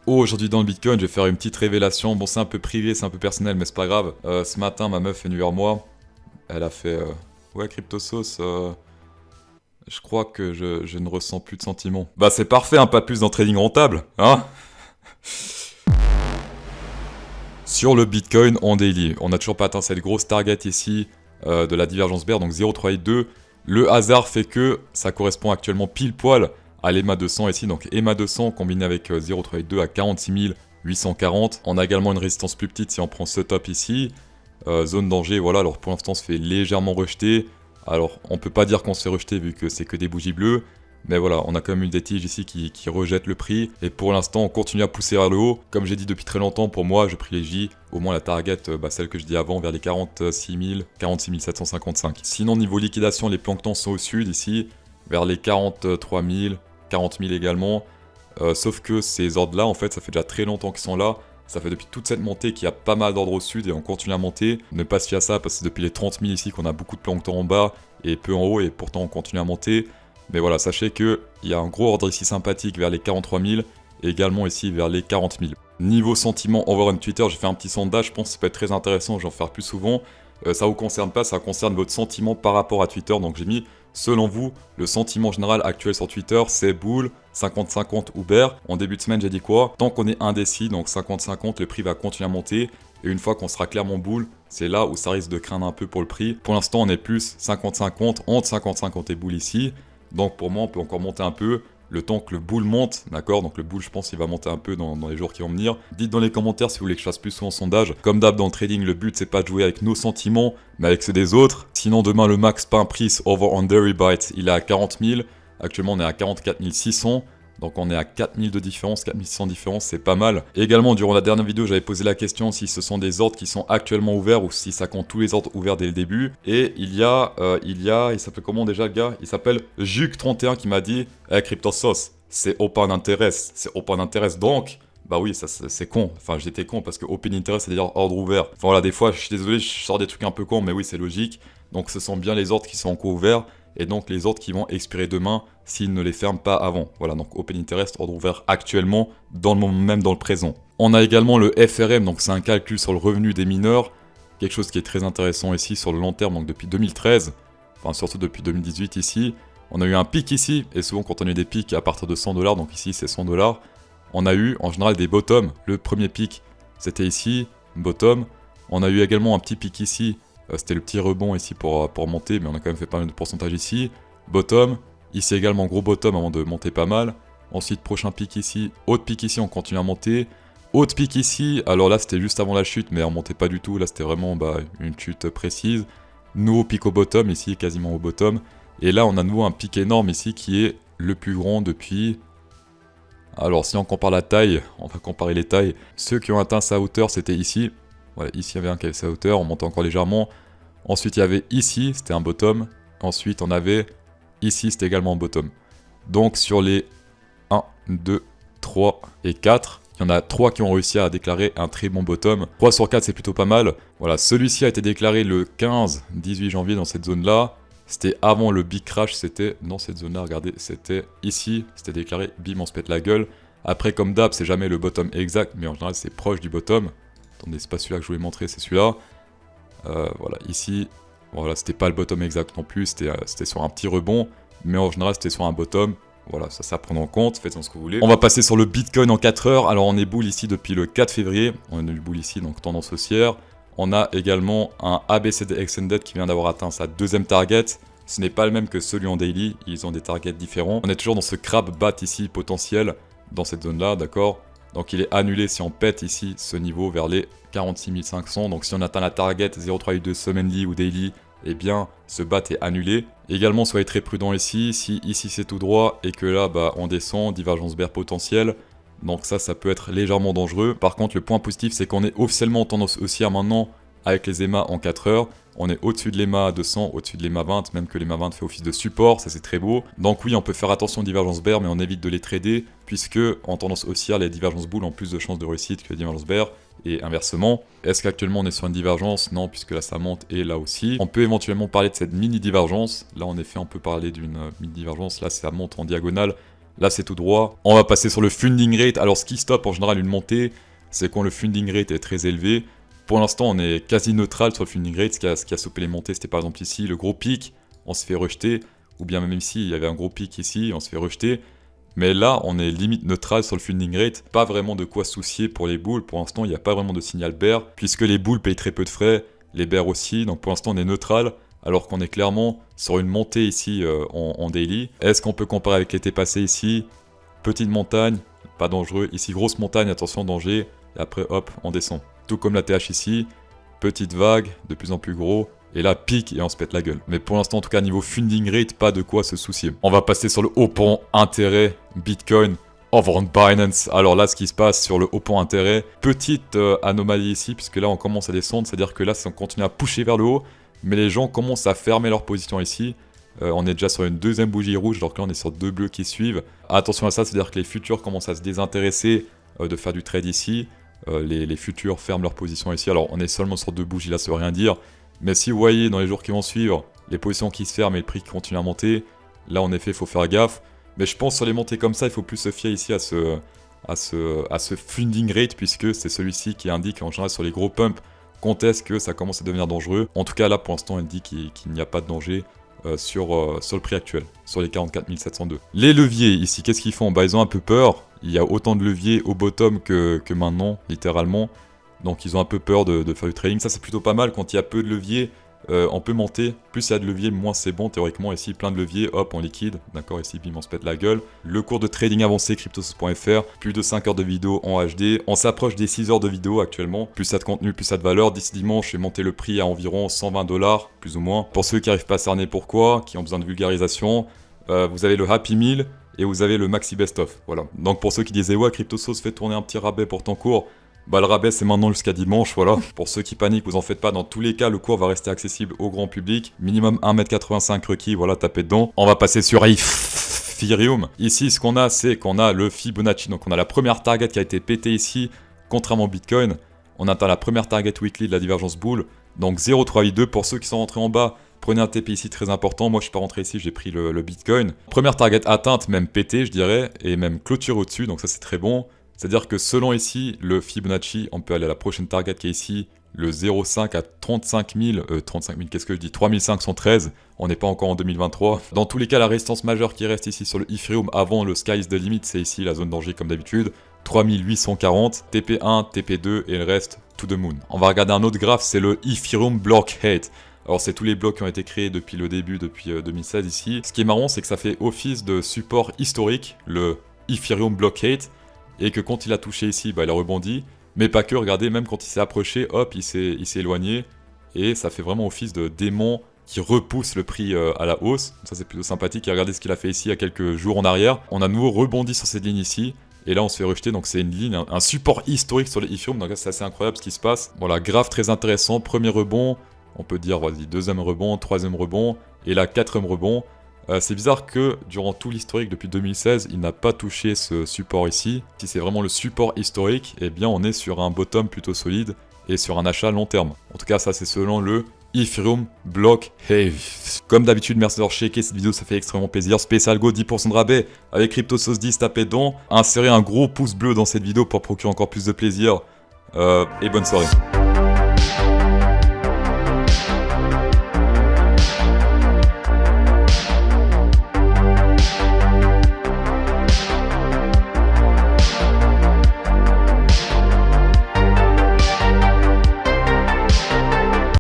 Aujourd'hui dans le Bitcoin, je vais faire une petite révélation. Bon, c'est un peu privé, c'est un peu personnel, mais c'est pas grave. Ce matin, ma meuf est venue vers moi. Elle a fait ouais, CryptoSauce, je crois que je ne ressens plus de sentiments. Bah, c'est parfait, hein, pas plus dans trading rentable, hein. Sur le Bitcoin en daily, on n'a toujours pas atteint cette grosse target ici de la divergence bear, donc 0,382. Le hasard fait que ça correspond actuellement pile poil à l'EMA 200 ici, donc EMA 200 combiné avec 0,382 à 46 840. On a également une résistance plus petite si on prend ce top ici. Zone danger, voilà, alors pour l'instant on se fait légèrement rejeter. Alors on peut pas dire qu'on se fait rejeter vu que c'est que des bougies bleues. Mais voilà, on a quand même eu des tiges ici qui rejettent le prix. Et pour l'instant, on continue à pousser vers le haut. Comme j'ai dit depuis très longtemps, pour moi, je privilégie au moins la target, celle que je dis avant, vers les 46 755. Sinon, niveau liquidation, les planktons sont au sud ici, vers les 43 000, 40 000 également. Sauf que ces ordres-là, en fait, ça fait déjà très longtemps qu'ils sont là. Ça fait depuis toute cette montée qu'il y a pas mal d'ordres au sud et on continue à monter. Ne pas se fier à ça parce que c'est depuis les 30 000 ici qu'on a beaucoup de planktons en bas et peu en haut et pourtant on continue à monter. Mais voilà, sachez qu'il y a un gros ordre ici sympathique vers les 43 000 et également ici vers les 40 000. Niveau sentiment overrun Twitter, j'ai fait un petit sondage, je pense que ça peut être très intéressant, je vais en faire plus souvent. Ça vous concerne pas, ça concerne votre sentiment par rapport à Twitter. Donc j'ai mis, selon vous, le sentiment général actuel sur Twitter, c'est bull, 50-50 ou bear. En début de semaine, j'ai dit quoi? Tant qu'on est indécis, donc 50-50, le prix va continuer à monter. Et une fois qu'on sera clairement bull, c'est là où ça risque de craindre un peu pour le prix. Pour l'instant, on est plus 50-50, entre 50-50 et bull ici. Donc pour moi, on peut encore monter un peu le temps que le bull monte, d'accord? Donc le bull, je pense qu'il va monter un peu dans les jours qui vont venir. Dites dans les commentaires si vous voulez que je fasse plus souvent sondage. Comme d'hab dans le trading, le but c'est pas de jouer avec nos sentiments, mais avec ceux des autres. Sinon demain le max pain price over on dairy bite, il est à 40 000. Actuellement on est à 44 600. Donc on est à 4000 de différence, 4600 de différence, c'est pas mal. Et également, durant la dernière vidéo, j'avais posé la question si ce sont des ordres qui sont actuellement ouverts ou si ça compte tous les ordres ouverts dès le début. Et il s'appelle comment déjà le gars? Il s'appelle Juke31 qui m'a dit hey, CryptoSauce, c'est open interest, c'est open interest donc. Bah oui, ça c'est con. Enfin, j'étais con parce que open interest, c'est-à-dire ordre ouvert. Enfin voilà, des fois, je suis désolé, je sors des trucs un peu cons, mais oui, c'est logique. Donc ce sont bien les ordres qui sont encore ouverts et donc les ordres qui vont expirer demain s'ils ne les ferment pas avant. Voilà, donc Open Interest, ordre ouvert actuellement, dans le moment même dans le présent. On a également le FRM, donc c'est un calcul sur le revenu des mineurs, quelque chose qui est très intéressant ici sur le long terme, donc depuis 2013, enfin surtout depuis 2018 ici. On a eu un pic ici, et souvent quand on a eu des pics à partir de 100$, donc ici c'est 100$, on a eu en général des bottoms. Le premier pic, c'était ici, bottom. On a eu également un petit pic ici, c'était le petit rebond ici pour monter, mais on a quand même fait pas mal de pourcentage ici. Bottom, ici également gros bottom avant de monter pas mal. Ensuite prochain pic ici, autre pic ici, on continue à monter. Autre pic ici, alors là c'était juste avant la chute, mais on montait pas du tout, là c'était vraiment une chute précise. Nouveau pic au bottom ici, quasiment au bottom. Et là on a de nouveau un pic énorme ici qui est le plus grand depuis... Alors si on compare la taille, on va comparer les tailles. Ceux qui ont atteint sa hauteur c'était ici. Voilà, ici il y avait un qui avait sa hauteur, on montait encore légèrement. Ensuite il y avait ici, c'était un bottom. Ensuite on avait ici, c'était également un bottom. Donc sur les 1, 2, 3 et 4, il y en a 3 qui ont réussi à déclarer un très bon bottom. 3 sur 4 c'est plutôt pas mal. Voilà, celui-ci a été déclaré le 15-18 janvier dans cette zone-là. C'était avant le big crash, c'était dans cette zone-là, regardez, c'était ici, c'était déclaré, bim, on se pète la gueule. Après, comme d'hab, c'est jamais le bottom exact, mais en général, c'est proche du bottom. Attendez, c'est pas celui-là que je voulais montrer, c'est celui-là. Voilà, ici, voilà, c'était pas le bottom exact non plus, c'était sur un petit rebond, mais en général, c'était sur un bottom. Voilà, ça à prendre en compte, faites-en ce que vous voulez. On va passer sur le Bitcoin en 4 heures. Alors, on est bull ici depuis le 4 février, on a du bull ici, donc tendance haussière. On a également un ABCD Extended qui vient d'avoir atteint sa deuxième target. Ce n'est pas le même que celui en daily, ils ont des targets différents. On est toujours dans ce crab bat ici potentiel, dans cette zone-là, d'accord? Donc il est annulé si on pète ici ce niveau vers les 46 500. Donc si on atteint la target 0,382 semaine ou daily, eh bien ce bat est annulé. Également soyez très prudent ici, si ici c'est tout droit et que là on descend, divergence bear potentielle. Donc ça peut être légèrement dangereux. Par contre, le point positif, c'est qu'on est officiellement en tendance haussière maintenant avec les EMA en 4 heures. On est au-dessus de l'EMA 200, au-dessus de l'EMA 20, même que l'EMA 20 fait office de support, ça c'est très beau. Donc oui, on peut faire attention aux divergences bear, mais on évite de les trader, puisque en tendance haussière, les divergences bull ont plus de chances de réussite que les divergences bear, et inversement. Est-ce qu'actuellement on est sur une divergence? Non, puisque là ça monte et là aussi. On peut éventuellement parler de cette mini-divergence. Là en effet, on peut parler d'une mini-divergence. Là ça monte en diagonale. Là c'est tout droit. On va passer sur le funding rate. Alors ce qui stoppe en général une montée, c'est quand le funding rate est très élevé. Pour l'instant on est quasi neutral sur le funding rate. Ce qui a stoppé les montées, c'était par exemple ici le gros pic, on se fait rejeter. Ou bien même ici, il y avait un gros pic ici, on se fait rejeter. Mais là, on est limite neutral sur le funding rate. Pas vraiment de quoi soucier pour les bulls. Pour l'instant, il n'y a pas vraiment de signal bear, puisque les bulls payent très peu de frais, les bears aussi. Donc pour l'instant, on est neutral, alors qu'on est clairement sur une montée ici en daily. Est-ce qu'on peut comparer avec l'été passé ici? Petite montagne, pas dangereux. Ici, grosse montagne, attention, danger. Et après, hop, on descend. Tout comme la TH ici. Petite vague, de plus en plus gros. Et là, pique et on se pète la gueule. Mais pour l'instant, en tout cas, niveau funding rate, pas de quoi se soucier. On va passer sur le haut pont intérêt Bitcoin over on Binance. Alors là, ce qui se passe sur le haut pont intérêt, petite anomalie ici, puisque là, on commence à descendre. C'est-à-dire que là, on continue à pusher vers le haut, mais les gens commencent à fermer leur position ici. On est déjà sur une deuxième bougie rouge, alors que là, on est sur 2 bleus qui suivent. Attention à ça, c'est-à-dire que les futurs commencent à se désintéresser de faire du trade ici. Les futurs ferment leur position ici. Alors, on est seulement sur 2 bougies, là, ça veut rien dire. Mais si vous voyez dans les jours qui vont suivre, les positions qui se ferment et le prix qui continue à monter, là en effet il faut faire gaffe. Mais je pense sur les montées comme ça, il faut plus se fier ici à ce funding rate, puisque c'est celui-ci qui indique en général sur les gros pumps quand est-ce que ça commence à devenir dangereux. En tout cas là pour l'instant il dit qu'il n'y a pas de danger sur le prix actuel, sur les 44 702. Les leviers ici, qu'est-ce qu'ils font? Bah ils ont un peu peur, il y a autant de leviers au bottom que maintenant, littéralement. Donc ils ont un peu peur de faire du trading. Ça c'est plutôt pas mal, quand il y a peu de leviers, on peut monter. Plus il y a de leviers, moins c'est bon théoriquement. Ici plein de leviers, hop on liquide. D'accord, ici bim on se pète la gueule. Le cours de trading avancé cryptosos.fr, plus de 5 heures de vidéo en HD. On s'approche des 6 heures de vidéo actuellement. Plus ça de contenu, plus ça de valeur. D'ici dimanche, je vais monter le prix à environ 120 $, plus ou moins. Pour ceux qui n'arrivent pas à cerner pourquoi, qui ont besoin de vulgarisation, vous avez le Happy Meal et vous avez le Maxi Best Of. Voilà. Donc pour ceux qui disaient ouais Cryptosos fait tourner un petit rabais pour ton cours, bah le rabais c'est maintenant jusqu'à dimanche, voilà. Pour ceux qui paniquent, vous en faites pas, dans tous les cas le cours va rester accessible au grand public. Minimum 1,85 m requis, voilà, tapez dedans. On va passer sur Ethereum. Ici ce qu'on a, c'est qu'on a le Fibonacci, donc on a la première target qui a été pétée ici, contrairement au Bitcoin. On atteint la première target weekly de la divergence bull, donc 0,382. Pour ceux qui sont rentrés en bas, prenez un TP ici très important. Moi je suis pas rentré ici, j'ai pris le Bitcoin. Première target atteinte, même pétée je dirais, et même clôture au-dessus, donc ça c'est très bon. C'est-à-dire que selon ici, le Fibonacci, on peut aller à la prochaine target qui est ici, le 0,5 à 35 000, qu'est-ce que je dis, 3513, on n'est pas encore en 2023. Dans tous les cas, la résistance majeure qui reste ici sur le Ethereum avant le sky is the limit, c'est ici la zone danger comme d'habitude, 3840, TP1, TP2 et le reste, to the moon. On va regarder un autre graphe, c'est le Ethereum Blockade. Alors c'est tous les blocs qui ont été créés depuis le début, depuis 2016 ici. Ce qui est marrant, c'est que ça fait office de support historique, le Ethereum Blockade, et que quand il a touché ici, bah, il a rebondi. Mais pas que, regardez, même quand il s'est approché, hop, il s'est éloigné. Et ça fait vraiment office de démon qui repousse le prix à la hausse. Ça c'est plutôt sympathique. Et regardez ce qu'il a fait ici il y a quelques jours en arrière. On a de nouveau rebondi sur cette ligne ici. Et là on se fait rejeter, donc c'est une ligne, un support historique sur les Ethereum. Donc là c'est assez incroyable ce qui se passe. Voilà, graphe très intéressant. Premier rebond, on peut dire, vas-y, deuxième rebond, troisième rebond. Et là, quatrième rebond. C'est bizarre que durant tout l'historique depuis 2016, il n'a pas touché ce support ici. Si c'est vraiment le support historique, eh bien on est sur un bottom plutôt solide et sur un achat long terme. En tout cas, ça c'est selon le Ethereum Block Heavy. Comme d'habitude, merci d'avoir checké cette vidéo, ça fait extrêmement plaisir. Spécial Go, 10% de rabais avec CryptoSauce10, tapez dedans. Insérez un gros pouce bleu dans cette vidéo pour procurer encore plus de plaisir. Et bonne soirée.